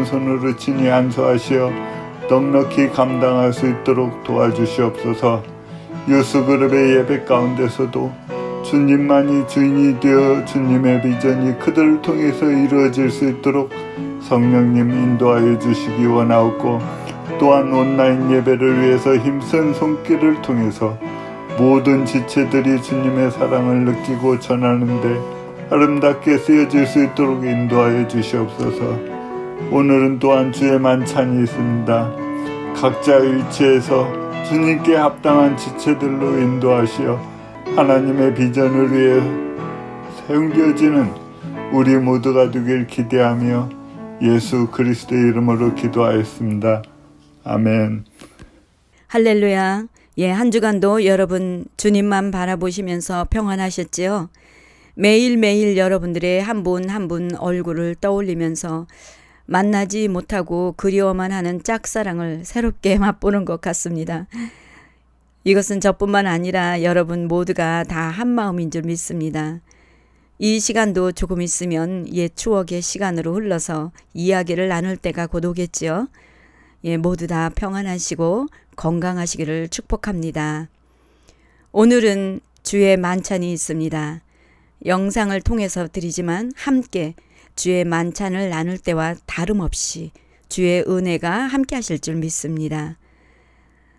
손으로 친히 안수하시어 넉넉히 감당할 수 있도록 도와주시옵소서. 유수그룹의 예배 가운데서도 주님만이 주인이 되어 주님의 비전이 그들을 통해서 이루어질 수 있도록 성령님 인도하여 주시기 원하옵고, 또한 온라인 예배를 위해서 힘쓴 손길을 통해서 모든 지체들이 주님의 사랑을 느끼고 전하는데 아름답게 쓰여질 수 있도록 인도하여 주시옵소서. 오늘은 또한 주의 만찬이 있습니다. 각자의 위치에서 주님께 합당한 지체들로 인도하시어 하나님의 비전을 위해 사용되어지는 우리 모두가 되길 기대하며 예수 그리스도의 이름으로 기도하였습니다. 아멘. 할렐루야. 한 주간도 여러분 주님만 바라보시면서 평안하셨지요? 매일매일 여러분들의 한 분 한 분 얼굴을 떠올리면서 만나지 못하고 그리워만 하는 짝사랑을 새롭게 맛보는 것 같습니다. 이것은 저뿐만 아니라 여러분 모두가 다 한마음인 줄 믿습니다. 이 시간도 조금 있으면 옛 추억의 시간으로 흘러서 이야기를 나눌 때가 곧 오겠지요. 모두 다 평안하시고 건강하시기를 축복합니다. 오늘은 주의 만찬이 있습니다. 영상을 통해서 드리지만 함께 주의 만찬을 나눌 때와 다름없이 주의 은혜가 함께 하실 줄 믿습니다.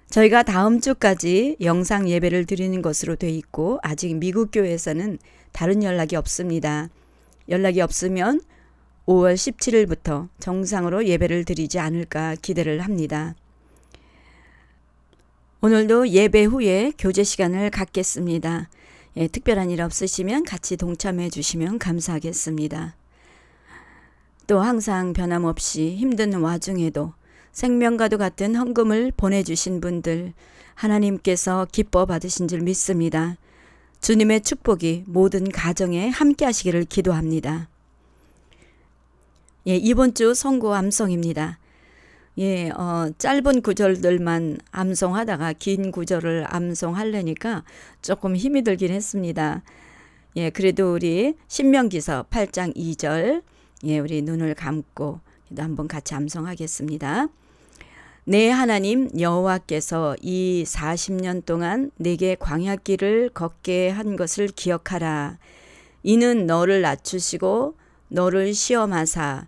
저희가 다음 주까지 영상 예배를 드리는 것으로 돼 있고, 아직 미국 교회에서는 다른 연락이 없습니다. 연락이 없으면 5월 17일부터 정상으로 예배를 드리지 않을까 기대를 합니다. 오늘도 예배 후에 교제 시간을 갖겠습니다. 특별한 일 없으시면 같이 동참해 주시면 감사하겠습니다. 또 항상 변함없이 힘든 와중에도 생명과도 같은 헌금을 보내주신 분들, 하나님께서 기뻐 받으신 줄 믿습니다. 주님의 축복이 모든 가정에 함께 하시기를 기도합니다. 이번 주 선고 암송입니다. 짧은 구절들만 암송하다가 긴 구절을 암송하려니까 조금 힘이 들긴 했습니다. 그래도 우리 신명기서 8장 2절, 우리 눈을 감고 한번 같이 암송하겠습니다. 내 하나님 여호와께서 이 40년 동안 내게 광야길을 걷게 한 것을 기억하라. 이는 너를 낮추시고 너를 시험하사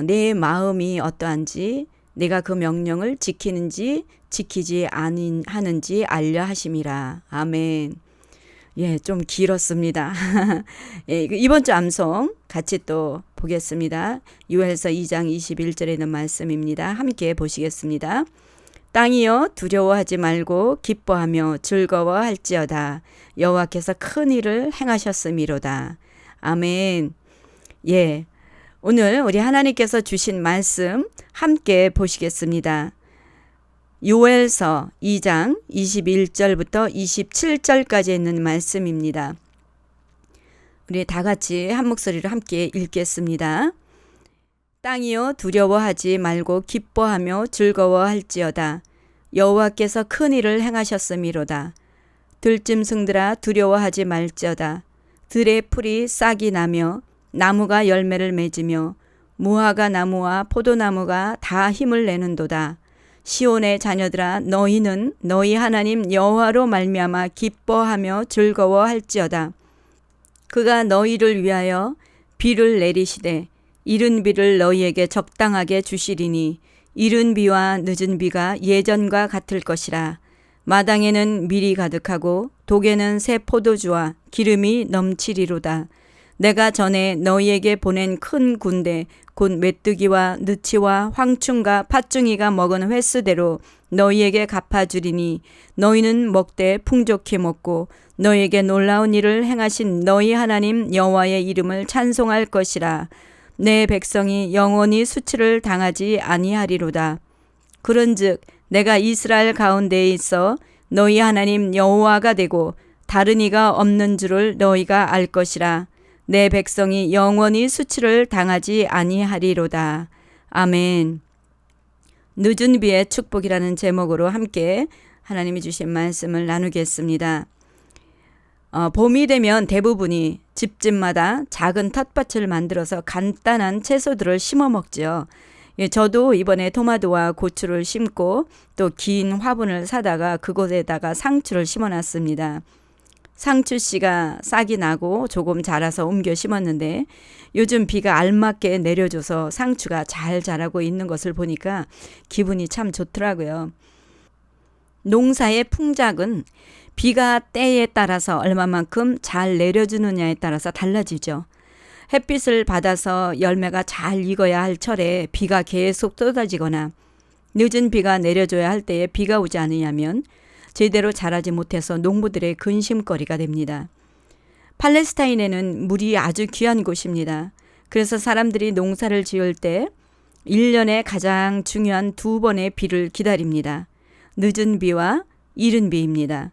내 마음이 어떠한지 내가 그 명령을 지키는지 지키지 아니하는지 알려 하심이라. 아멘. 좀 길었습니다. 이번 주 암송 같이 또 보겠습니다. 요엘서 2장 21절에 있는 말씀입니다. 함께 보시겠습니다. 땅이여 두려워하지 말고 기뻐하며 즐거워할지어다. 여호와께서 큰 일을 행하셨음이로다. 아멘. 오늘 우리 하나님께서 주신 말씀 함께 보시겠습니다. 요엘서 2장 21절부터 27절까지 있는 말씀입니다. 우리 다 같이 한 목소리로 함께 읽겠습니다. 땅이여 두려워하지 말고 기뻐하며 즐거워할지어다. 여호와께서 큰 일을 행하셨음이로다. 들짐승들아 두려워하지 말지어다. 들의 풀이 싹이 나며 나무가 열매를 맺으며 무화과 나무와 포도나무가 다 힘을 내는도다. 시온의 자녀들아 너희는 너희 하나님 여호와로 말미암아 기뻐하며 즐거워할지어다. 그가 너희를 위하여 비를 내리시되 이른 비를 너희에게 적당하게 주시리니 이른 비와 늦은 비가 예전과 같을 것이라. 마당에는 밀이 가득하고 독에는 새 포도주와 기름이 넘치리로다. 내가 전에 너희에게 보낸 큰 군대 곧 메뚜기와 느치와 황충과 팥중이가 먹은 횟수대로 너희에게 갚아주리니 너희는 먹되 풍족히 먹고 너희에게 놀라운 일을 행하신 너희 하나님 여호와의 이름을 찬송할 것이라. 내 백성이 영원히 수치를 당하지 아니하리로다. 그런즉 내가 이스라엘 가운데에 있어 너희 하나님 여호와가 되고 다른 이가 없는 줄을 너희가 알 것이라. 내 백성이 영원히 수치를 당하지 아니하리로다. 아멘. 늦은 비의 축복이라는 제목으로 함께 하나님이 주신 말씀을 나누겠습니다. 봄이 되면 대부분이 집집마다 작은 텃밭을 만들어서 간단한 채소들을 심어 먹죠. 예, 저도 이번에 토마토와 고추를 심고 또 긴 화분을 사다가 그곳에다가 상추를 심어놨습니다. 상추씨가 싹이 나고 조금 자라서 옮겨 심었는데 요즘 비가 알맞게 내려줘서 상추가 잘 자라고 있는 것을 보니까 기분이 참 좋더라고요. 농사의 풍작은 비가 때에 따라서 얼마만큼 잘 내려주느냐에 따라서 달라지죠. 햇빛을 받아서 열매가 잘 익어야 할 철에 비가 계속 쏟아지거나 늦은 비가 내려줘야 할 때에 비가 오지 않으냐면 제대로 자라지 못해서 농부들의 근심거리가 됩니다. 팔레스타인에는 물이 아주 귀한 곳입니다. 그래서 사람들이 농사를 지을 때 1년에 가장 중요한 2번의 비를 기다립니다. 늦은 비와 이른 비입니다.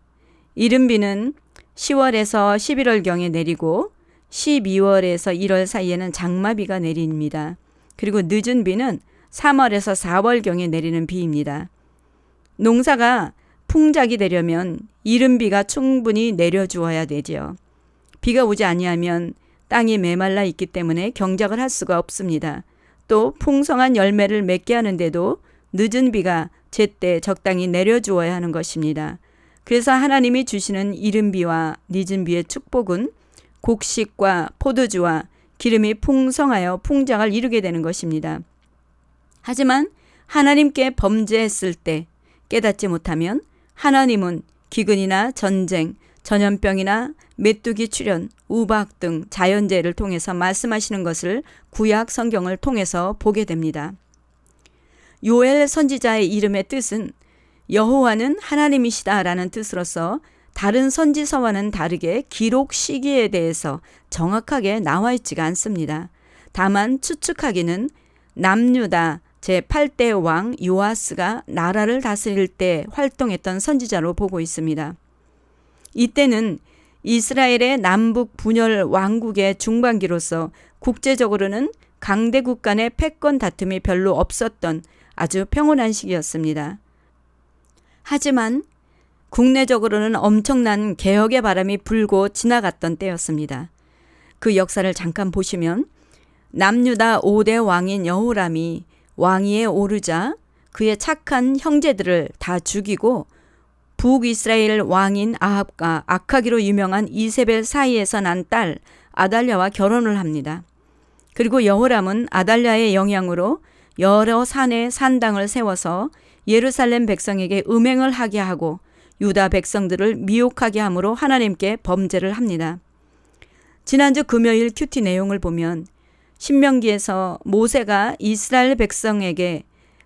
이른 비는 10월에서 11월경에 내리고 12월에서 1월 사이에는 장마비가 내립니다. 그리고 늦은 비는 3월에서 4월경에 내리는 비입니다. 농사가 풍작이 되려면 이른 비가 충분히 내려주어야 되지요. 비가 오지 아니하면 땅이 메말라 있기 때문에 경작을 할 수가 없습니다. 또 풍성한 열매를 맺게 하는데도 늦은 비가 제때 적당히 내려주어야 하는 것입니다. 그래서 하나님이 주시는 이른 비와 늦은 비의 축복은 곡식과 포도주와 기름이 풍성하여 풍작을 이루게 되는 것입니다. 하지만 하나님께 범죄했을 때 깨닫지 못하면 하나님은 기근이나 전쟁, 전염병이나 메뚜기 출현, 우박 등 자연재해를 통해서 말씀하시는 것을 구약 성경을 통해서 보게 됩니다. 요엘 선지자의 이름의 뜻은 여호와는 하나님이시다라는 뜻으로서 다른 선지서와는 다르게 기록 시기에 대해서 정확하게 나와 있지가 않습니다. 다만 추측하기는 남유다 제8대 왕 요아스가 나라를 다스릴 때 활동했던 선지자로 보고 있습니다. 이때는 이스라엘의 남북 분열 왕국의 중반기로서 국제적으로는 강대국 간의 패권 다툼이 별로 없었던 아주 평온한 시기였습니다. 하지만 국내적으로는 엄청난 개혁의 바람이 불고 지나갔던 때였습니다. 그 역사를 잠깐 보시면 남유다 5대 왕인 여호람이 왕위에 오르자 그의 착한 형제들을 다 죽이고 북이스라엘 왕인 아합과 악하기로 유명한 이세벨 사이에서 난 딸 아달랴와 결혼을 합니다. 그리고 여호람은 아달랴의 영향으로 여러 산에 산당을 세워서 예루살렘 백성에게 음행을 하게 하고 유다 백성들을 미혹하게 함으로 하나님께 범죄를 합니다. 지난주 금요일 큐티 내용을 보면 신명기에서 모세가 이스라엘 백성에게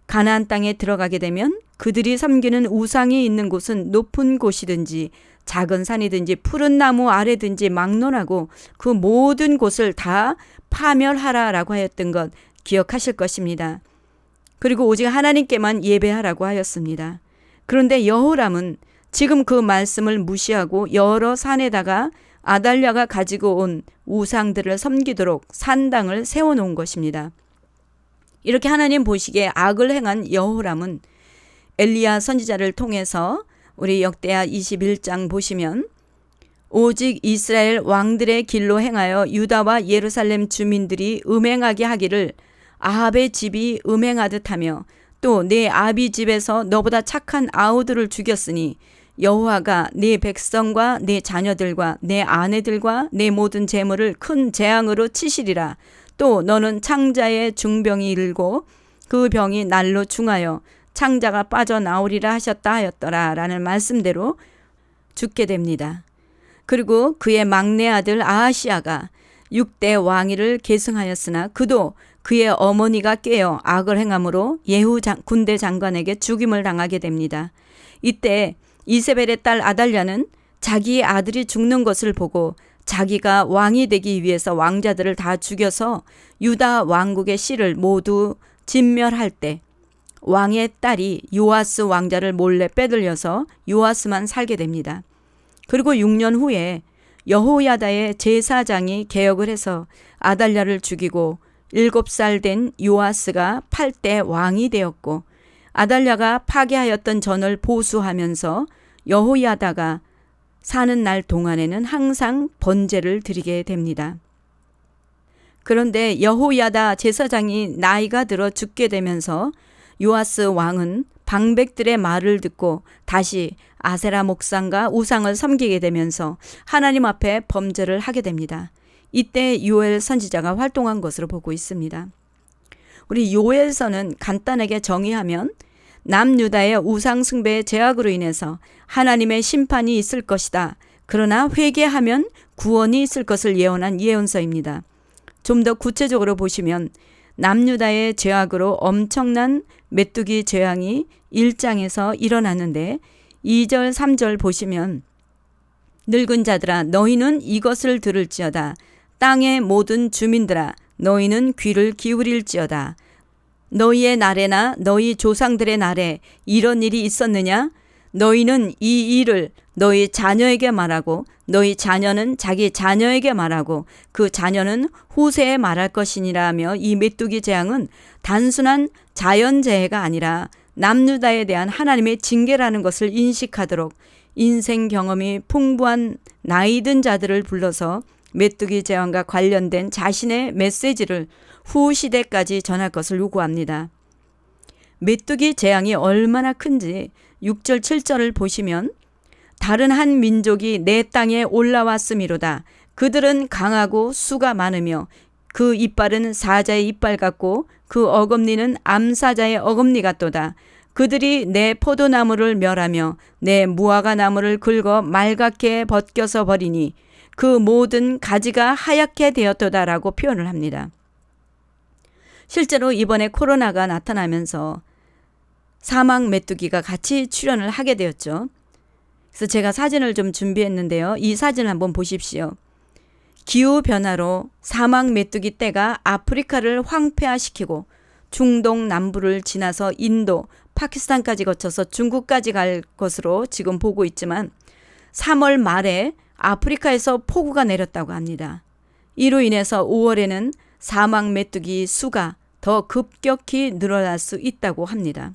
가나안 땅에 들어가게 되면 그들이 섬기는 우상이 있는 곳은 높은 곳이든지 작은 산이든지 푸른 나무 아래든지 막론하고 그 모든 곳을 다 파멸하라라고 하였던 것 기억하실 것입니다. 그리고 오직 하나님께만 예배하라고 하였습니다. 그런데 여호람은 지금 그 말씀을 무시하고 여러 산에다가 아달랴가 가지고 온 우상들을 섬기도록 산당을 세워놓은 것입니다. 이렇게 하나님 보시기에 악을 행한 여호람은 엘리야 선지자를 통해서 우리 역대하 21장 보시면 오직 이스라엘 왕들의 길로 행하여 유다와 예루살렘 주민들이 음행하게 하기를 아합의 집이 음행하듯 하며 또 내 아비 집에서 너보다 착한 아우들을 죽였으니 여호와가 네 백성과 네 자녀들과 내 아내들과 내 모든 재물을 큰 재앙으로 치시리라. 또 너는 창자의 중병이 일고 그 병이 날로 중하여 창자가 빠져나오리라 하셨다 하였더라 라는 말씀대로 죽게 됩니다. 그리고 그의 막내 아들 아하시아가 6대 왕위를 계승하였으나 그도 그의 어머니가 깨어 악을 행함으로 예후 군대 장관에게 죽임을 당하게 됩니다. 이때 이세벨의 딸 아달랴는 자기의 아들이 죽는 것을 보고 자기가 왕이 되기 위해서 왕자들을 다 죽여서 유다 왕국의 씨를 모두 진멸할 때 왕의 딸이 요아스 왕자를 몰래 빼들려서 요아스만 살게 됩니다. 그리고 6년 후에 여호야다의 제사장이 개혁을 해서 아달랴를 죽이고 7살 된 요아스가 8대 왕이 되었고 아달랴가 파괴하였던 전을 보수하면서 여호야다가 사는 날 동안에는 항상 번제를 드리게 됩니다. 그런데 여호야다 제사장이 나이가 들어 죽게 되면서 요아스 왕은 방백들의 말을 듣고 다시 아세라 목상과 우상을 섬기게 되면서 하나님 앞에 범죄를 하게 됩니다. 이때 요엘 선지자가 활동한 것으로 보고 있습니다. 우리 요엘서는 간단하게 정의하면 남유다의 우상 숭배의 죄악으로 인해서 하나님의 심판이 있을 것이다. 그러나 회개하면 구원이 있을 것을 예언한 예언서입니다. 좀 더 구체적으로 보시면 남유다의 죄악으로 엄청난 메뚜기 재앙이 1장에서 일어나는데 2절 3절 보시면 늙은 자들아 너희는 이것을 들을지어다. 땅의 모든 주민들아 너희는 귀를 기울일지어다. 너희의 날에나 너희 조상들의 날에 이런 일이 있었느냐? 너희는 이 일을 너희 자녀에게 말하고 너희 자녀는 자기 자녀에게 말하고 그 자녀는 후세에 말할 것이니라 하며 이 메뚜기 재앙은 단순한 자연재해가 아니라 남유다에 대한 하나님의 징계라는 것을 인식하도록 인생 경험이 풍부한 나이든 자들을 불러서 메뚜기 재앙과 관련된 자신의 메시지를 후시대까지 전할 것을 요구합니다. 메뚜기 재앙이 얼마나 큰지 6절 7절을 보시면 다른 한 민족이 내 땅에 올라왔음이로다. 그들은 강하고 수가 많으며 그 이빨은 사자의 이빨 같고 그 어금니는 암사자의 어금니 같도다. 그들이 내 포도나무를 멸하며 내 무화과 나무를 긁어 말갛게 벗겨서 버리니 그 모든 가지가 하얗게 되었도다라고 표현을 합니다. 실제로 이번에 코로나가 나타나면서 사막 메뚜기가 같이 출연을 하게 되었죠. 그래서 제가 사진을 좀 준비했는데요. 이 사진을 한번 보십시오. 기후변화로 사막 메뚜기 떼가 아프리카를 황폐화시키고 중동 남부를 지나서 인도, 파키스탄까지 거쳐서 중국까지 갈 것으로 지금 보고 있지만 3월 말에 아프리카에서 폭우가 내렸다고 합니다. 이로 인해서 5월에는 사막 메뚜기 수가 더 급격히 늘어날 수 있다고 합니다.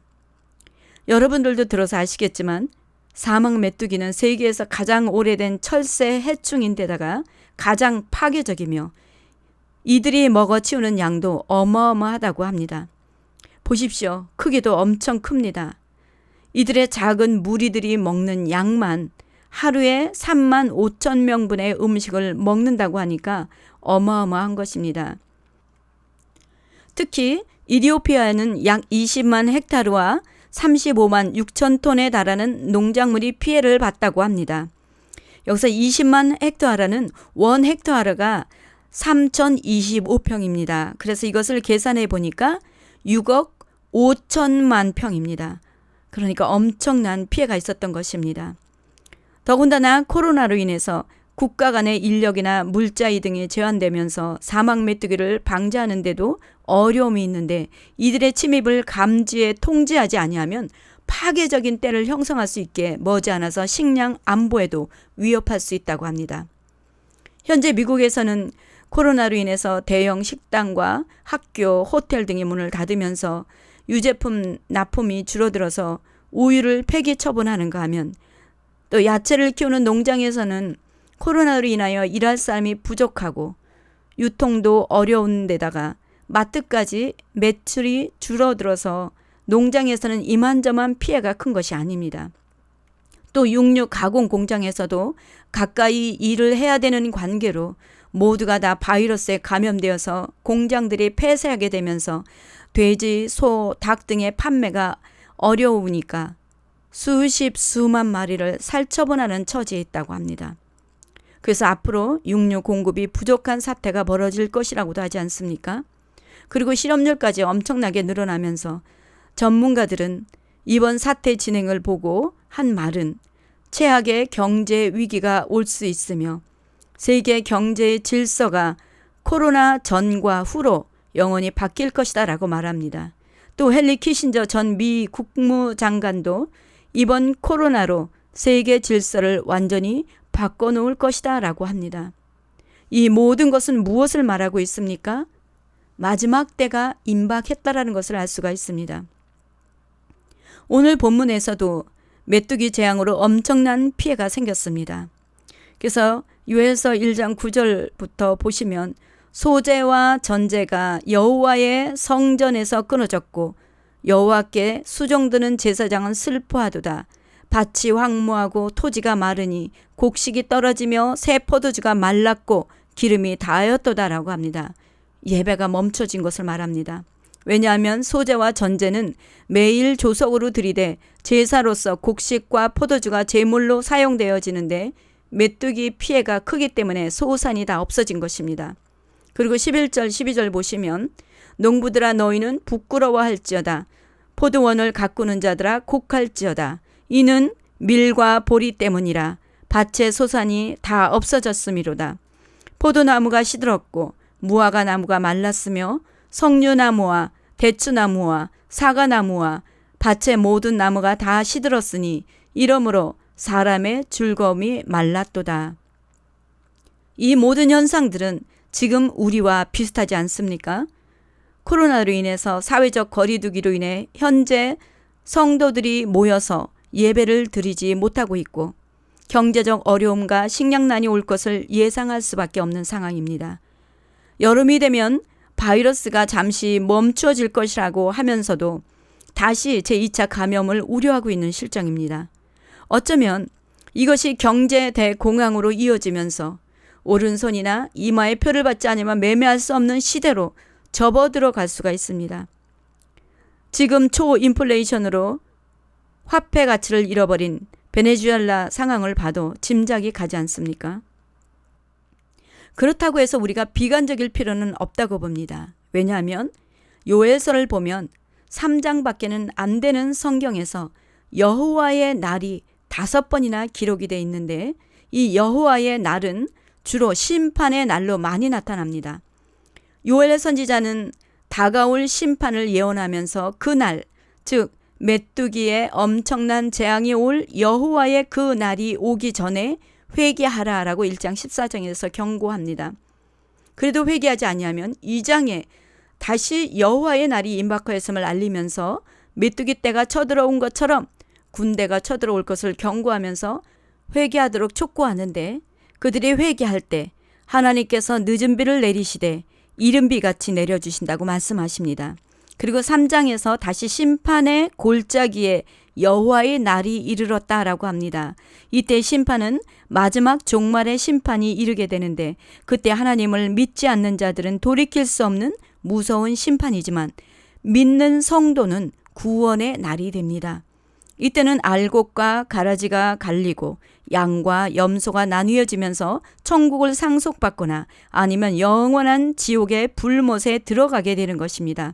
여러분들도 들어서 아시겠지만 사막 메뚜기는 세계에서 가장 오래된 철새 해충인데다가 가장 파괴적이며 이들이 먹어치우는 양도 어마어마하다고 합니다. 보십시오. 크기도 엄청 큽니다. 이들의 작은 무리들이 먹는 양만 하루에 3만 5천 명분의 음식을 먹는다고 하니까 어마어마한 것입니다. 특히 이디오피아에는 약 20만 헥타르와 35만 6천 톤에 달하는 농작물이 피해를 봤다고 합니다. 여기서 20만 헥타르는 원 헥타르가 3,025평입니다. 그래서 이것을 계산해 보니까 6억 5천만 평입니다. 그러니까 엄청난 피해가 있었던 것입니다. 더군다나 코로나로 인해서 국가 간의 인력이나 물자 등이 제한되면서 사막 메뚜기를 방지하는 데도 어려움이 있는데 이들의 침입을 감지해 통제하지 아니하면 파괴적인 때를 형성할 수 있게 머지않아서 식량 안보에도 위협할 수 있다고 합니다. 현재 미국에서는 코로나로 인해서 대형 식당과 학교, 호텔 등이 문을 닫으면서 유제품 납품이 줄어들어서 우유를 폐기 처분하는가 하면 또 야채를 키우는 농장에서는 코로나로 인하여 일할 사람이 부족하고 유통도 어려운 데다가 마트까지 매출이 줄어들어서 농장에서는 이만저만 피해가 큰 것이 아닙니다. 또 육류 가공 공장에서도 가까이 일을 해야 되는 관계로 모두가 다 바이러스에 감염되어서 공장들이 폐쇄하게 되면서 돼지, 소, 닭 등의 판매가 어려우니까 수만 마리를 살처분하는 처지에 있다고 합니다. 그래서 앞으로 육류 공급이 부족한 사태가 벌어질 것이라고도 하지 않습니까? 그리고 실업률까지 엄청나게 늘어나면서 전문가들은 이번 사태 진행을 보고 한 말은 최악의 경제 위기가 올 수 있으며 세계 경제의 질서가 코로나 전과 후로 영원히 바뀔 것이다 라고 말합니다. 또 헨리 키신저 전 미 국무장관도 이번 코로나로 세계 질서를 완전히 바꿔놓을 것이다 라고 합니다. 이 모든 것은 무엇을 말하고 있습니까? 마지막 때가 임박했다라는 것을 알 수가 있습니다. 오늘 본문에서도 메뚜기 재앙으로 엄청난 피해가 생겼습니다. 그래서 요엘서 1장 9절부터 보시면 소제와 전제가 여호와의 성전에서 끊어졌고 여호와께 수종드는 제사장은 슬퍼하도다. 밭이 황무하고 토지가 마르니 곡식이 떨어지며 새 포도주가 말랐고 기름이 다하였도다라고 합니다. 예배가 멈춰진 것을 말합니다. 왜냐하면 소제와 전제는 매일 조석으로 들이대 제사로서 곡식과 포도주가 제물로 사용되어지는데 메뚜기 피해가 크기 때문에 소산이 다 없어진 것입니다. 그리고 11절 12절 보시면 농부들아 너희는 부끄러워할지어다. 포도원을 가꾸는 자들아 곡할지어다. 이는 밀과 보리 때문이라. 밭의 소산이 다 없어졌음이로다. 포도나무가 시들었고 무화과 나무가 말랐으며 석류나무와 대추나무와 사과나무와 밭의 모든 나무가 다 시들었으니 이러므로 사람의 즐거움이 말랐도다. 이 모든 현상들은 지금 우리와 비슷하지 않습니까? 코로나로 인해서 사회적 거리두기로 인해 현재 성도들이 모여서 예배를 드리지 못하고 있고 경제적 어려움과 식량난이 올 것을 예상할 수밖에 없는 상황입니다. 여름이 되면 바이러스가 잠시 멈추어질 것이라고 하면서도 다시 제2차 감염을 우려하고 있는 실정입니다. 어쩌면 이것이 경제 대공황으로 이어지면서 오른손이나 이마에 표를 받지 않으면 매매할 수 없는 시대로 접어들어 갈 수가 있습니다. 지금 초인플레이션으로 화폐 가치를 잃어버린 베네수엘라 상황을 봐도 짐작이 가지 않습니까? 그렇다고 해서 우리가 비관적일 필요는 없다고 봅니다. 왜냐하면 요엘서를 보면 3장밖에는 안 되는 성경에서 여호와의 날이 5번이나 기록이 되어 있는데 이 여호와의 날은 주로 심판의 날로 많이 나타납니다. 요엘 선지자는 다가올 심판을 예언하면서 그 날, 즉 메뚜기에 엄청난 재앙이 올 여호와의 그 날이 오기 전에 회개하라라고 1장 14장에서 경고합니다. 그래도 회개하지 아니하면 2장에 다시 여호와의 날이 임박하였음을 알리면서 메뚜기 떼가 쳐들어온 것처럼 군대가 쳐들어올 것을 경고하면서 회개하도록 촉구하는데 그들이 회개할 때 하나님께서 늦은 비를 내리시되 이른 비같이 내려주신다고 말씀하십니다. 그리고 3장에서 다시 심판의 골짜기에 여호와의 날이 이르렀다라고 합니다. 이때 심판은 마지막 종말의 심판이 이르게 되는데 그때 하나님을 믿지 않는 자들은 돌이킬 수 없는 무서운 심판이지만 믿는 성도는 구원의 날이 됩니다. 이때는 알곡과 가라지가 갈리고 양과 염소가 나뉘어지면서 천국을 상속받거나 아니면 영원한 지옥의 불못에 들어가게 되는 것입니다.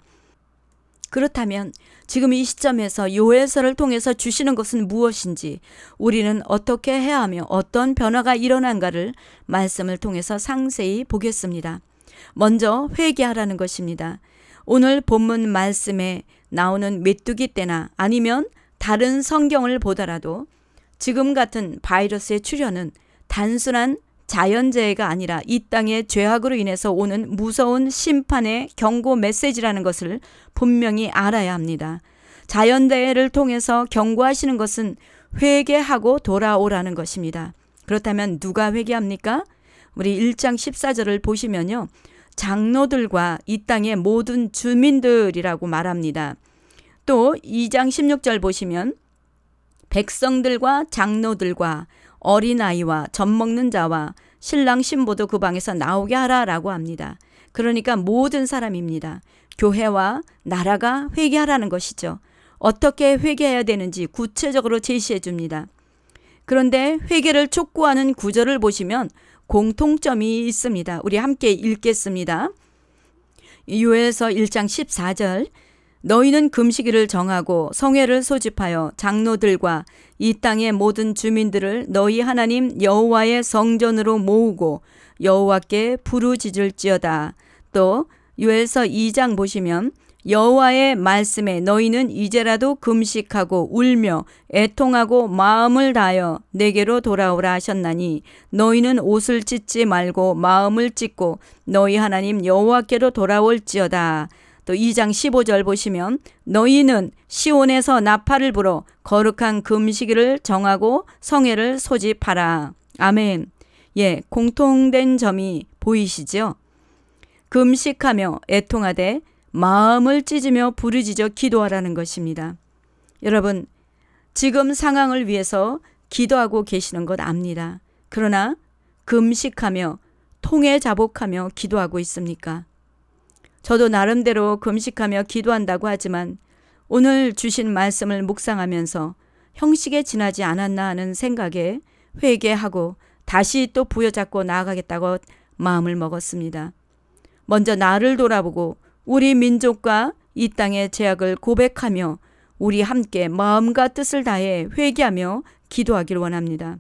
그렇다면 지금 이 시점에서 요엘서를 통해서 주시는 것은 무엇인지 우리는 어떻게 해야 하며 어떤 변화가 일어난가를 말씀을 통해서 상세히 보겠습니다. 먼저 회개하라는 것입니다. 오늘 본문 말씀에 나오는 메뚜기 떼나 아니면 다른 성경을 보더라도 지금 같은 바이러스의 출현은 단순한 자연재해가 아니라 이 땅의 죄악으로 인해서 오는 무서운 심판의 경고 메시지라는 것을 분명히 알아야 합니다. 자연재해를 통해서 경고하시는 것은 회개하고 돌아오라는 것입니다. 그렇다면 누가 회개합니까? 우리 1장 14절을 보시면요. 장로들과 이 땅의 모든 주민들이라고 말합니다. 또 2장 16절 보시면 백성들과 장로들과 어린아이와 젖먹는 자와 신랑 신부도 그 방에서 나오게 하라라고 합니다. 그러니까 모든 사람입니다. 교회와 나라가 회개하라는 것이죠. 어떻게 회개해야 되는지 구체적으로 제시해 줍니다. 그런데 회개를 촉구하는 구절을 보시면 공통점이 있습니다. 우리 함께 읽겠습니다. 요엘서 1장 14절 너희는 금식일을 정하고 성회를 소집하여 장로들과 이 땅의 모든 주민들을 너희 하나님 여호와의 성전으로 모으고 여호와께 부르짖을지어다. 또 요엘서 2장 보시면 여호와의 말씀에 너희는 이제라도 금식하고 울며 애통하고 마음을 다하여 내게로 돌아오라 하셨나니 너희는 옷을 찢지 말고 마음을 찢고 너희 하나님 여호와께로 돌아올지어다. 또 2장 15절 보시면 너희는 시온에서 나팔을 불어 거룩한 금식일을 정하고 성회를 소집하라. 아멘. 예, 공통된 점이 보이시죠? 금식하며 애통하되 마음을 찢으며 부르짖어 기도하라는 것입니다. 여러분, 지금 상황을 위해서 기도하고 계시는 것 압니다. 그러나 금식하며 통에 자복하며 기도하고 있습니까? 저도 나름대로 금식하며 기도한다고 하지만 오늘 주신 말씀을 묵상하면서 형식에 지나지 않았나 하는 생각에 회개하고 다시 또 부여잡고 나아가겠다고 마음을 먹었습니다. 먼저 나를 돌아보고 우리 민족과 이 땅의 죄악을 고백하며 우리 함께 마음과 뜻을 다해 회개하며 기도하기를 원합니다.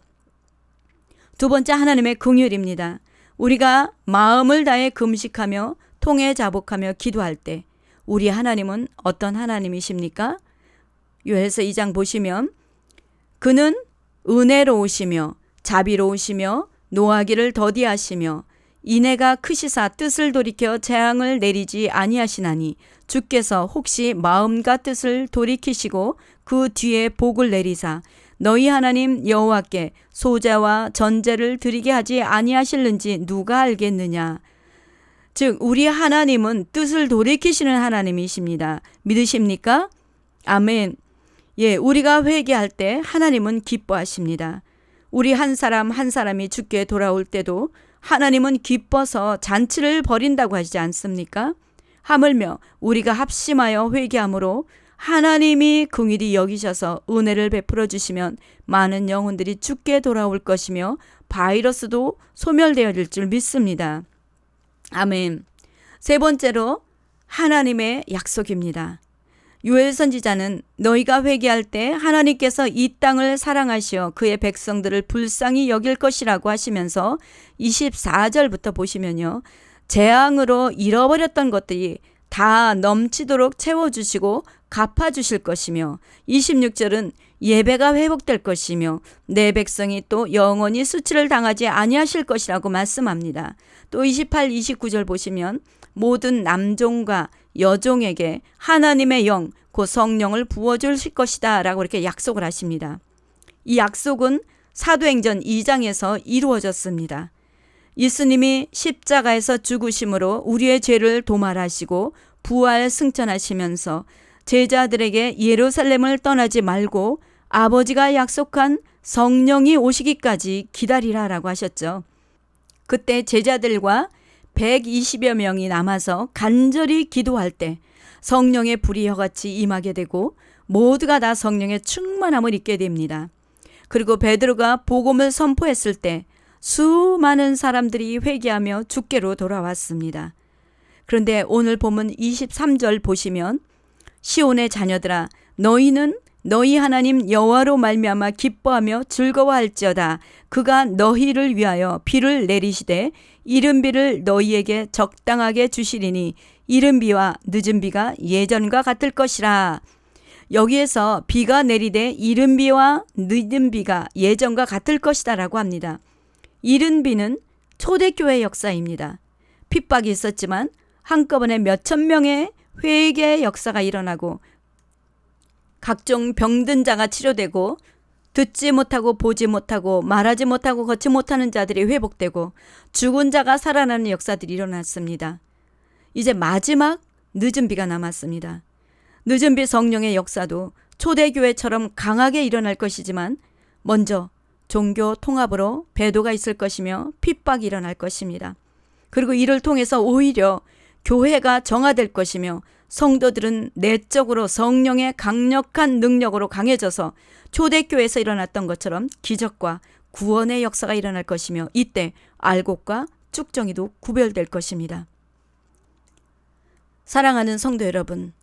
두 번째, 하나님의 긍휼입니다. 우리가 마음을 다해 금식하며 통에 자복하며 기도할 때 우리 하나님은 어떤 하나님이십니까? 요엘서 2장 보시면 그는 은혜로우시며 자비로우시며 노하기를 더디하시며 인애가 크시사 뜻을 돌이켜 재앙을 내리지 아니하시나니 주께서 혹시 마음과 뜻을 돌이키시고 그 뒤에 복을 내리사 너희 하나님 여호와께 소제와 전제를 드리게 하지 아니하실는지 누가 알겠느냐. 즉 우리 하나님은 뜻을 돌이키시는 하나님이십니다. 믿으십니까? 아멘. 예, 우리가 회개할 때 하나님은 기뻐하십니다. 우리 한 사람 한 사람이 주께 돌아올 때도 하나님은 기뻐서 잔치를 벌인다고 하지 않습니까? 하물며 우리가 합심하여 회개함으로 하나님이 긍휼히 여기셔서 은혜를 베풀어 주시면 많은 영혼들이 주께 돌아올 것이며 바이러스도 소멸되어질 줄 믿습니다. 아멘. 세 번째로 하나님의 약속입니다. 요엘 선지자는 너희가 회개할 때 하나님께서 이 땅을 사랑하시어 그의 백성들을 불쌍히 여길 것이라고 하시면서 24절부터 보시면요. 재앙으로 잃어버렸던 것들이 다 넘치도록 채워주시고 갚아주실 것이며 26절은 예배가 회복될 것이며 내 백성이 또 영원히 수치를 당하지 아니하실 것이라고 말씀합니다. 또 28, 29절 보시면 모든 남종과 여종에게 하나님의 영, 그 성령을 부어주실 것이다 라고 이렇게 약속을 하십니다. 이 약속은 사도행전 2장에서 이루어졌습니다. 예수님이 십자가에서 죽으심으로 우리의 죄를 도말하시고 부활 승천하시면서 제자들에게 예루살렘을 떠나지 말고 아버지가 약속한 성령이 오시기까지 기다리라라고 하셨죠. 그때 제자들과 120여 명이 남아서 간절히 기도할 때 성령의 불이 혀같이 임하게 되고 모두가 다 성령의 충만함을 입게 됩니다. 그리고 베드로가 복음을 선포했을 때 수많은 사람들이 회개하며 주께로 돌아왔습니다. 그런데 오늘 본문 23절 보시면 시온의 자녀들아 너희는 너희 하나님 여호와로 말미암아 기뻐하며 즐거워할지어다. 그가 너희를 위하여 비를 내리시되 이른 비를 너희에게 적당하게 주시리니 이른 비와 늦은 비가 예전과 같을 것이라. 여기에서 비가 내리되 이른 비와 늦은 비가 예전과 같을 것이다 라고 합니다. 이른 비는 초대교회 역사입니다. 핍박이 있었지만 한꺼번에 몇천 명의 회개의 역사가 일어나고 각종 병든 자가 치료되고 듣지 못하고 보지 못하고 말하지 못하고 걷지 못하는 자들이 회복되고 죽은 자가 살아나는 역사들이 일어났습니다. 이제 마지막 늦은 비가 남았습니다. 늦은 비 성령의 역사도 초대교회처럼 강하게 일어날 것이지만 먼저 종교 통합으로 배도가 있을 것이며 핍박이 일어날 것입니다. 그리고 이를 통해서 오히려 교회가 정화될 것이며 성도들은 내적으로 성령의 강력한 능력으로 강해져서 초대교회에서 일어났던 것처럼 기적과 구원의 역사가 일어날 것이며 이때 알곡과 쭉정이도 구별될 것입니다. 사랑하는 성도 여러분,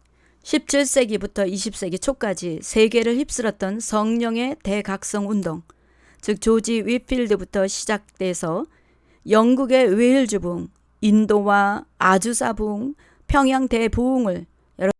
17세기부터 20세기 초까지 세계를 휩쓸었던 성령의 대각성 운동, 즉 조지 위필드부터 시작돼서 영국의 웨일즈 부흥, 인도와 아주사 부흥, 평양 대부흥을